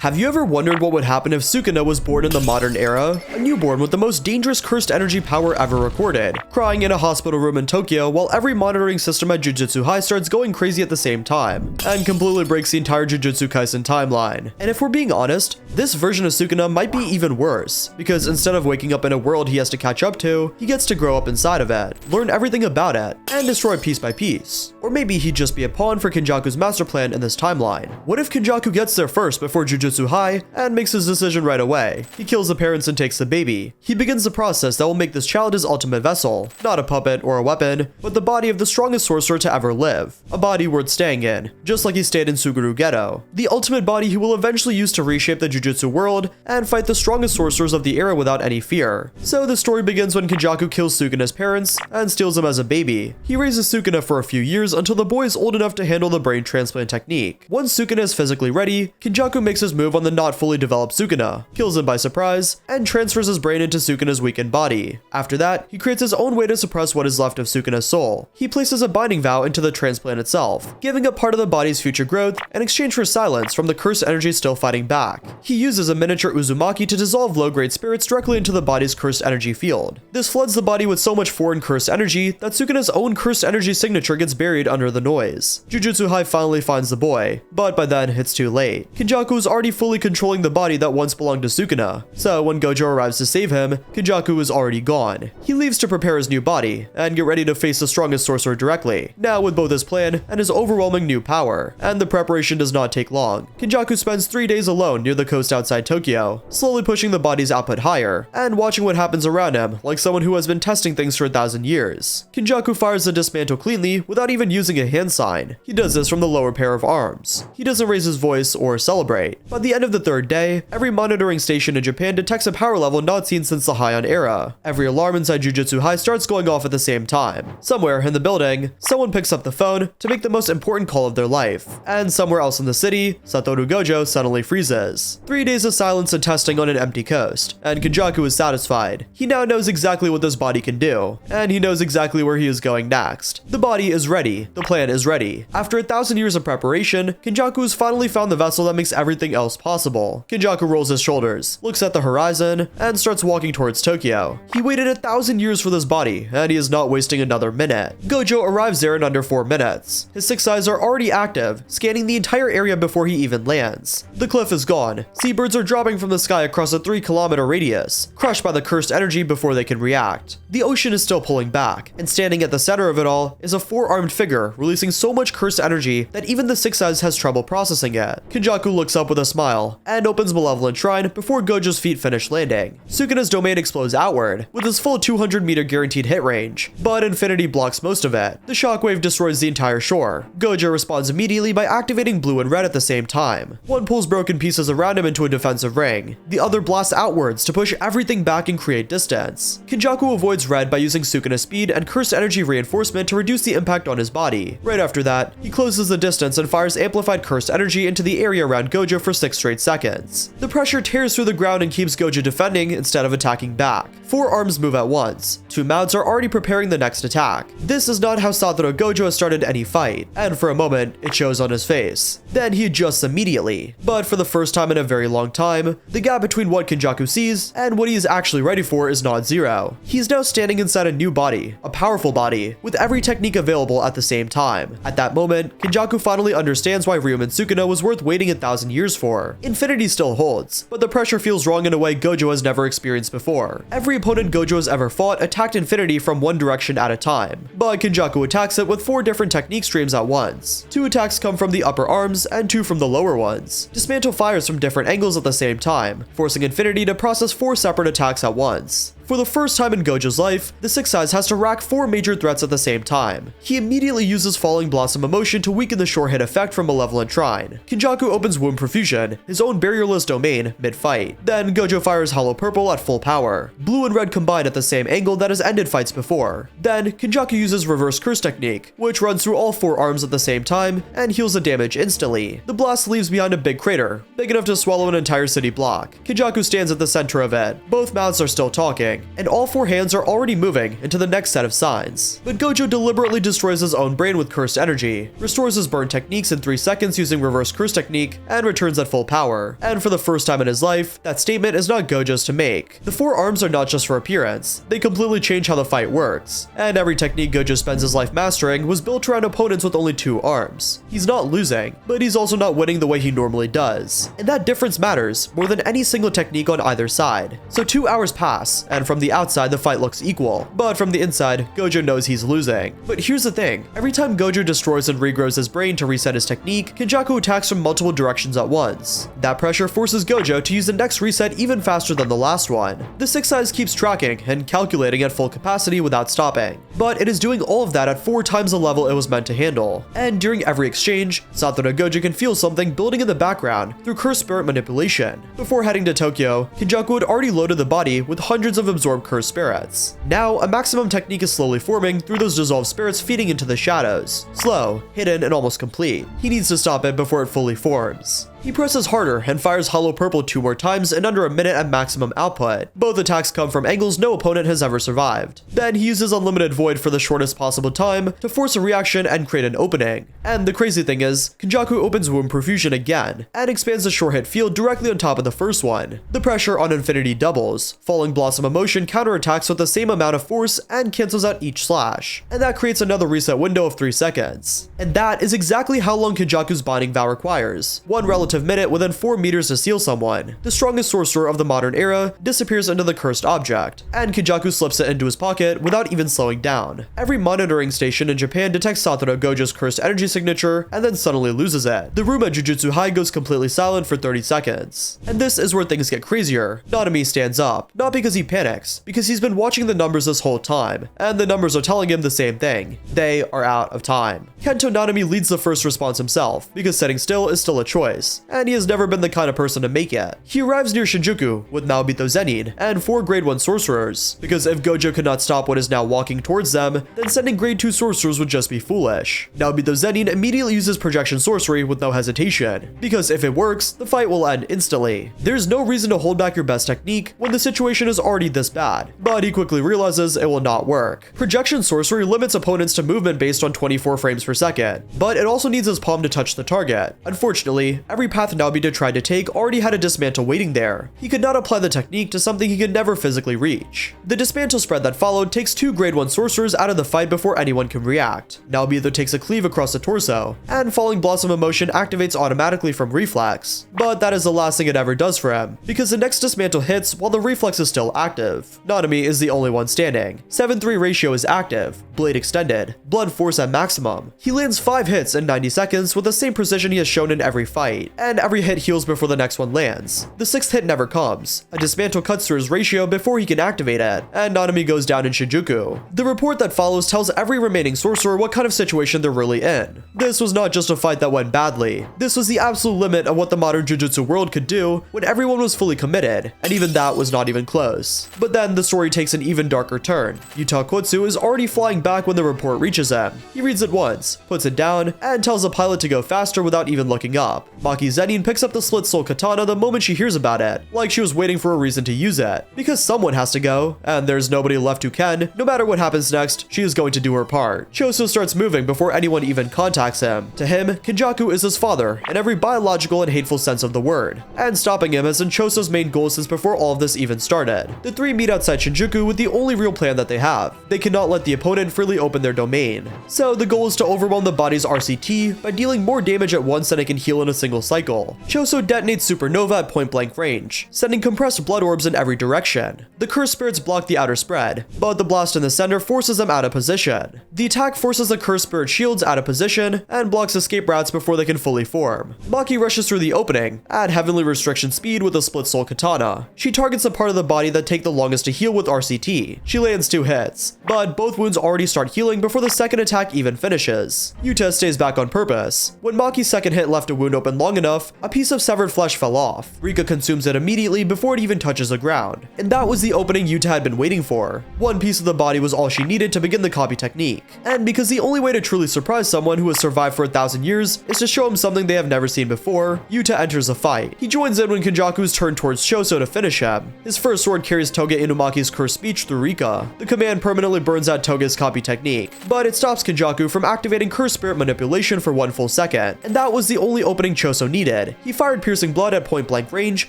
Have you ever wondered what would happen if Sukuna was born in the modern era? A newborn with the most dangerous cursed energy power ever recorded, crying in a hospital room in Tokyo while every monitoring system at Jujutsu High starts going crazy at the same time, and completely breaks the entire Jujutsu Kaisen timeline. And if we're being honest, this version of Sukuna might be even worse, because instead of waking up in a world he has to catch up to, he gets to grow up inside of it, learn everything about it, and destroy piece by piece. Or maybe he'd just be a pawn for Kenjaku's master plan in this timeline. What if Kenjaku gets there first before Jujutsu High and makes his decision right away? He kills the parents and takes the baby. He begins the process that will make this child his ultimate vessel, not a puppet or a weapon, but the body of the strongest sorcerer to ever live. A body worth staying in, just like he stayed in Suguru Ghetto. The ultimate body he will eventually use to reshape the Jujutsu world and fight the strongest sorcerers of the era without any fear. So the story begins when Kenjaku kills Sukuna's parents and steals him as a baby. He raises Sukuna for a few years until the boy is old enough to handle the brain transplant technique. Once Sukuna is physically ready, Kenjaku makes his move on the not fully developed Sukuna, kills him by surprise, and transfers his brain into Sukuna's weakened body. After that, he creates his own way to suppress what is left of Sukuna's soul. He places a binding vow into the transplant itself, giving up part of the body's future growth in exchange for silence from the cursed energy still fighting back. He uses a miniature Uzumaki to dissolve low-grade spirits directly into the body's cursed energy field. This floods the body with so much foreign cursed energy that Sukuna's own cursed energy signature gets buried under the noise. Jujutsu High finally finds the boy, but by then it's too late. Kenjaku is already fully controlling the body that once belonged to Sukuna, so when Gojo arrives to save him, Kenjaku is already gone. He leaves to prepare his new body and get ready to face the strongest sorcerer directly, now with both his plan and his overwhelming new power, and the preparation does not take long. Kenjaku spends 3 days alone near the coast outside Tokyo, slowly pushing the body's output higher, and watching what happens around him like someone who has been testing things for 1,000 years. Kenjaku fires the dismantle cleanly without even using a hand sign. He does this from the lower pair of arms. He doesn't raise his voice or celebrate. By the end of the 3rd day, every monitoring station in Japan detects a power level not seen since the Heian era. Every alarm inside Jujutsu High starts going off at the same time. Somewhere in the building, someone picks up the phone to make the most important call of their life. And somewhere else in the city, Satoru Gojo suddenly freezes. 3 days of silence and testing on an empty coast, and Kenjaku is satisfied. He now knows exactly what this body can do, and he knows exactly where he is going next. The body is ready. The plan is ready. After 1,000 years of preparation, Kenjaku has finally found the vessel that makes everything else possible. Kenjaku rolls his shoulders, looks at the horizon, and starts walking towards Tokyo. He waited 1,000 years for this body, and he is not wasting another minute. Gojo arrives there in under 4 minutes. His 6 eyes are already active, scanning the entire area before he even lands. The cliff is gone. Seabirds are dropping from the sky across a 3-kilometer radius, crushed by the cursed energy before they can react. The ocean is still pulling back, and standing at the center of it all is a 4-armed figure releasing so much cursed energy that even the 6 eyes has trouble processing it. Kenjaku looks up with a smile and opens Malevolent Shrine before Gojo's feet finish landing. Sukuna's domain explodes outward with his full 200-meter guaranteed hit range, but Infinity blocks most of it. The shockwave destroys the entire shore. Gojo responds immediately by activating blue and red at the same time. One pulls broken pieces around him into a defensive ring. The other blasts outwards to push everything back and create distance. Kenjaku avoids red by using Sukuna's speed and cursed energy reinforcement to reduce the impact on his body. Right after that, he closes the distance and fires amplified cursed energy into the area around Gojo for 6 straight seconds. The pressure tears through the ground and keeps Gojo defending instead of attacking back. 4 arms move at once. 2 mouths are already preparing the next attack. This is not how Satoru Gojo has started any fight, and for a moment, it shows on his face. Then he adjusts immediately. But for the first time in a very long time, the gap between what Kenjaku sees and what he is actually ready for is not zero. He's now standing inside a new body, a powerful body, with every technique available at the same time. At that moment, Kenjaku finally understands why Ryumen Sukuna was worth waiting 1,000 years for. Infinity still holds, but the pressure feels wrong in a way Gojo has never experienced before. Every opponent Gojo has ever fought attacked Infinity from one direction at a time, but Kenjaku attacks it with 4 different technique streams at once. 2 attacks come from the upper arms and 2 from the lower ones. Dismantle fires from different angles at the same time, forcing Infinity to process 4 separate attacks at once. For the first time in Gojo's life, the 6 eyes has to rack 4 major threats at the same time. He immediately uses Falling Blossom Emotion to weaken the short hit effect from Malevolent Shrine. Kenjaku opens Womb Profusion, his own barrierless domain, mid-fight. Then Gojo fires Hollow Purple at full power. Blue and red combine at the same angle that has ended fights before. Then Kenjaku uses Reverse Curse Technique, which runs through all 4 arms at the same time and heals the damage instantly. The blast leaves behind a big crater, big enough to swallow an entire city block. Kenjaku stands at the center of it. Both mouths are still talking, working, and all 4 hands are already moving into the next set of signs. But Gojo deliberately destroys his own brain with cursed energy, restores his burn techniques in 3 seconds using reverse curse technique, and returns at full power. And for the first time in his life, that statement is not Gojo's to make. The 4 arms are not just for appearance, they completely change how the fight works. And every technique Gojo spends his life mastering was built around opponents with only 2 arms. He's not losing, but he's also not winning the way he normally does. And that difference matters more than any single technique on either side. So 2 hours pass, and from the outside the fight looks equal, but from the inside, Gojo knows he's losing. But here's the thing, every time Gojo destroys and regrows his brain to reset his technique, Kenjaku attacks from multiple directions at once. That pressure forces Gojo to use the next reset even faster than the last one. The 6 eyes keeps tracking and calculating at full capacity without stopping, but it is doing all of that at 4 times the level it was meant to handle. And during every exchange, Satoru Gojo can feel something building in the background through cursed spirit manipulation. Before heading to Tokyo, Kenjaku had already loaded the body with hundreds of absorbed cursed spirits. Now, a maximum technique is slowly forming through those dissolved spirits feeding into the shadows. Slow, hidden, and almost complete. He needs to stop it before it fully forms. He presses harder and fires Hollow Purple 2 more times in under a minute at maximum output. Both attacks come from angles no opponent has ever survived. Then he uses Unlimited Void for the shortest possible time to force a reaction and create an opening. And the crazy thing is, Kenjaku opens Womb Profusion again, and expands the short hit field directly on top of the first one. The pressure on Infinity doubles. Falling Blossom Emotion counterattacks with the same amount of force and cancels out each slash. And that creates another reset window of 3 seconds. And that is exactly how long Kenjaku's Binding Vow requires. 1 relative minute within 4 meters to seal someone. The strongest sorcerer of the modern era disappears into the cursed object, and Kenjaku slips it into his pocket without even slowing down. Every monitoring station in Japan detects Satoru Gojo's cursed energy signature and then suddenly loses it. The room at Jujutsu High goes completely silent for 30 seconds. And this is where things get crazier. Nanami stands up, not because he panics, because he's been watching the numbers this whole time, and the numbers are telling him the same thing. They are out of time. Kento Nanami leads the first response himself, because sitting still is still a choice, and he has never been the kind of person to make it. He arrives near Shinjuku with Naobito Zenin and 4 grade 1 sorcerers, because if Gojo could not stop what is now walking towards them, then sending grade 2 sorcerers would just be foolish. Naobito Zenin immediately uses projection sorcery with no hesitation, because if it works, the fight will end instantly. There's no reason to hold back your best technique when the situation is already this bad, but he quickly realizes it will not work. Projection sorcery limits opponents to movement based on 24 frames per second, but it also needs his palm to touch the target. Unfortunately, every path Naobito tried to take already had a dismantle waiting there. He could not apply the technique to something he could never physically reach. The dismantle spread that followed takes 2 grade 1 sorcerers out of the fight before anyone can react. Naobito takes a cleave across the torso, and Falling Blossom Emotion activates automatically from reflex. But that is the last thing it ever does for him, because the next dismantle hits while the reflex is still active. Nanami is the only one standing. 7-3 ratio is active, blade extended, blood force at maximum. He lands 5 hits in 90 seconds with the same precision he has shown in every fight, and every hit heals before the next one lands. The 6th hit never comes. A dismantle cuts through his ratio before he can activate it, and Nanami goes down in Shinjuku. The report that follows tells every remaining sorcerer what kind of situation they're really in. This was not just a fight that went badly. This was the absolute limit of what the modern Jujutsu world could do when everyone was fully committed, and even that was not even close. But then the story takes an even darker turn. Yuta Kotsu is already flying back when the report reaches him. He reads it once, puts it down, and tells the pilot to go faster without even looking up. Maki Zenin picks up the Split Soul Katana the moment she hears about it, like she was waiting for a reason to use it. Because someone has to go, and there's nobody left who can. No matter what happens next, she is going to do her part. Choso starts moving before anyone even contacts him. To him, Kenjaku is his father in every biological and hateful sense of the word, and stopping him has been Choso's main goal since before all of this even started. The 3 meet outside Shinjuku with the only real plan that they have. They cannot let the opponent freely open their domain. So the goal is to overwhelm the body's RCT by dealing more damage at once than it can heal in a single cycle. Choso detonates Supernova at point blank range, sending compressed blood orbs in every direction. The cursed spirits block the outer spread, but the blast in the center forces them out of position. The attack forces the cursed spirit shields out of position and blocks escape routes before they can fully form. Maki rushes through the opening at heavenly restriction speed with a Split Soul Katana. She targets the part of the body that take the longest to heal with RCT. She lands 2 hits, but both wounds already start healing before the second attack even finishes. Yuta stays back on purpose. When Maki's second hit left a wound open long enough enough, a piece of severed flesh fell off. Rika consumes it immediately before it even touches the ground. And that was the opening Yuta had been waiting for. One piece of the body was all she needed to begin the copy technique. And because the only way to truly surprise someone who has survived for 1,000 years is to show him something they have never seen before, Yuta enters the fight. He joins in when Kenjaku's turned towards Choso to finish him. His first sword carries Toga Inumaki's cursed speech through Rika. The command permanently burns out Toga's copy technique, but it stops Kenjaku from activating cursed spirit manipulation for 1 full second. And that was the only opening Choso needed. He fired piercing blood at point blank range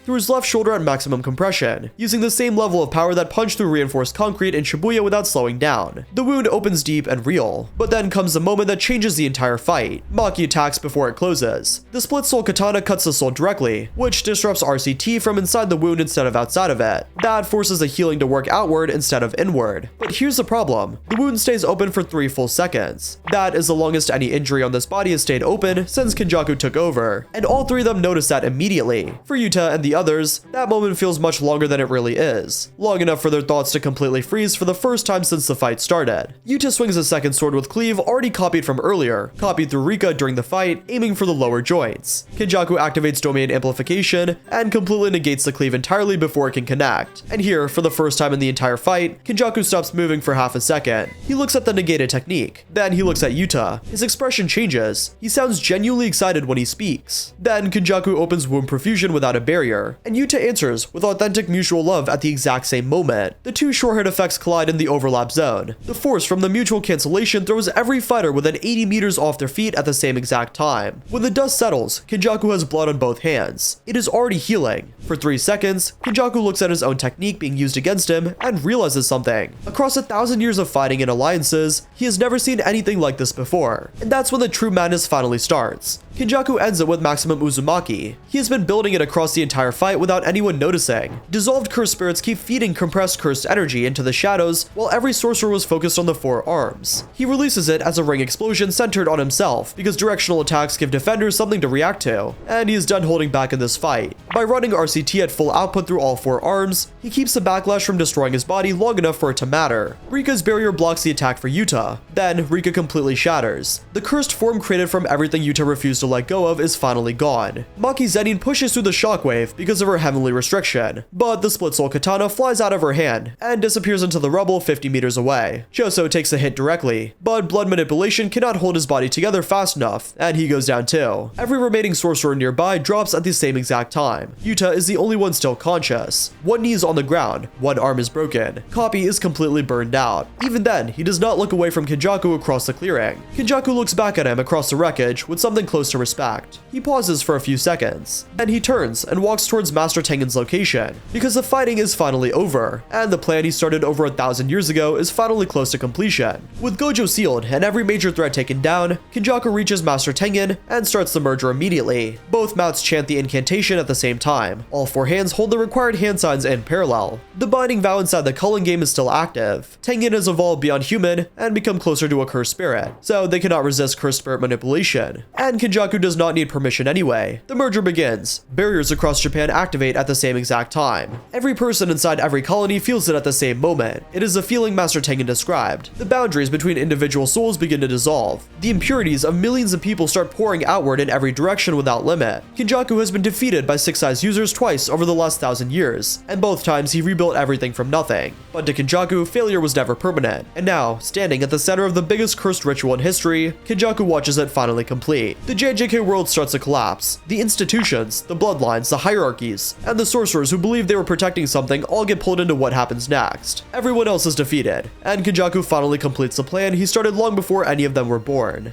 through his left shoulder at maximum compression, using the same level of power that punched through reinforced concrete in Shibuya without slowing down. The wound opens deep and real, but then comes the moment that changes the entire fight. Maki attacks before it closes. The split soul katana cuts the soul directly, which disrupts RCT from inside the wound instead of outside of it. That forces the healing to work outward instead of inward. But here's the problem. The wound stays open for 3 full seconds. That is the longest any injury on this body has stayed open since Kenjaku took over, and all 3 of them notice that immediately. For Yuta and the others, that moment feels much longer than it really is. Long enough for their thoughts to completely freeze for the first time since the fight started. Yuta swings a second sword with cleave already copied from earlier, copied through Rika during the fight, aiming for the lower joints. Kenjaku activates domain amplification and completely negates the cleave entirely before it can connect. And here, for the first time in the entire fight, Kenjaku stops moving for half a second. He looks at the negated technique. Then he looks at Yuta. His expression changes. He sounds genuinely excited when he speaks. Then Kenjaku opens wound perfusion without a barrier, and Yuta answers with authentic mutual love at the exact same moment. The 2 short-hit effects collide in the overlap zone. The force from the mutual cancellation throws every fighter within 80 meters off their feet at the same exact time. When the dust settles, Kenjaku has blood on both hands. It is already healing. For 3 seconds, Kenjaku looks at his own technique being used against him and realizes something. Across 1,000 years of fighting and alliances, he has never seen anything like this before. And that's when the true madness finally starts. Kenjaku ends it with maximum Uzumaki. He has been building it across the entire fight without anyone noticing. Dissolved cursed spirits keep feeding compressed cursed energy into the shadows while every sorcerer was focused on the 4 arms. He releases it as a ring explosion centered on himself because directional attacks give defenders something to react to, and he is done holding back in this fight. By running RCT at full output through all 4 arms, he keeps the backlash from destroying his body long enough for it to matter. Rika's barrier blocks the attack for Yuta. Then Rika completely shatters. The cursed form created from everything Yuta refused to let go of is finally gone. Maki Zenin pushes through the shockwave because of her heavenly restriction, but the split soul katana flies out of her hand and disappears into the rubble 50 meters away. Choso takes a hit directly, but blood manipulation cannot hold his body together fast enough, and he goes down too. Every remaining sorcerer nearby drops at the same exact time. Yuta is the only one still conscious. One knee is on the ground, one arm is broken. Copy is completely burned out. Even then, he does not look away from Kenjaku across the clearing. Kenjaku looks back at him across the wreckage with something close to respect. He pauses for a few seconds. Then he turns and walks towards Master Tengen's location, because the fighting is finally over, and the plan he started over 1,000 years ago is finally close to completion. With Gojo sealed and every major threat taken down, Kenjaku reaches Master Tengen and starts the merger immediately. Both mounts chant the incantation at the same time. All 4 hands hold the required hand signs in parallel. The binding vow inside the culling game is still active. Tengen has evolved beyond human and become closer to a cursed spirit, so they cannot resist cursed spirit manipulation. And Kenjaku does not need permission anyway. The merger begins. Barriers across Japan activate at the same exact time. Every person inside every colony feels it at the same moment. It is a feeling Master Tengen described. The boundaries between individual souls begin to dissolve. The impurities of millions of people start pouring outward in every direction without limit. Kenjaku has been defeated by 6-Eyes users twice over the last 1,000 years, and both times he rebuilt everything from nothing. But to Kenjaku, failure was never permanent. And now, standing at the center of the biggest cursed ritual in history, Kenjaku watches it finally complete. The JJK world starts to collapse. The institutions, the bloodlines, the hierarchies, and the sorcerers who believed they were protecting something all get pulled into what happens next. Everyone else is defeated, and Kenjaku finally completes the plan he started long before any of them were born.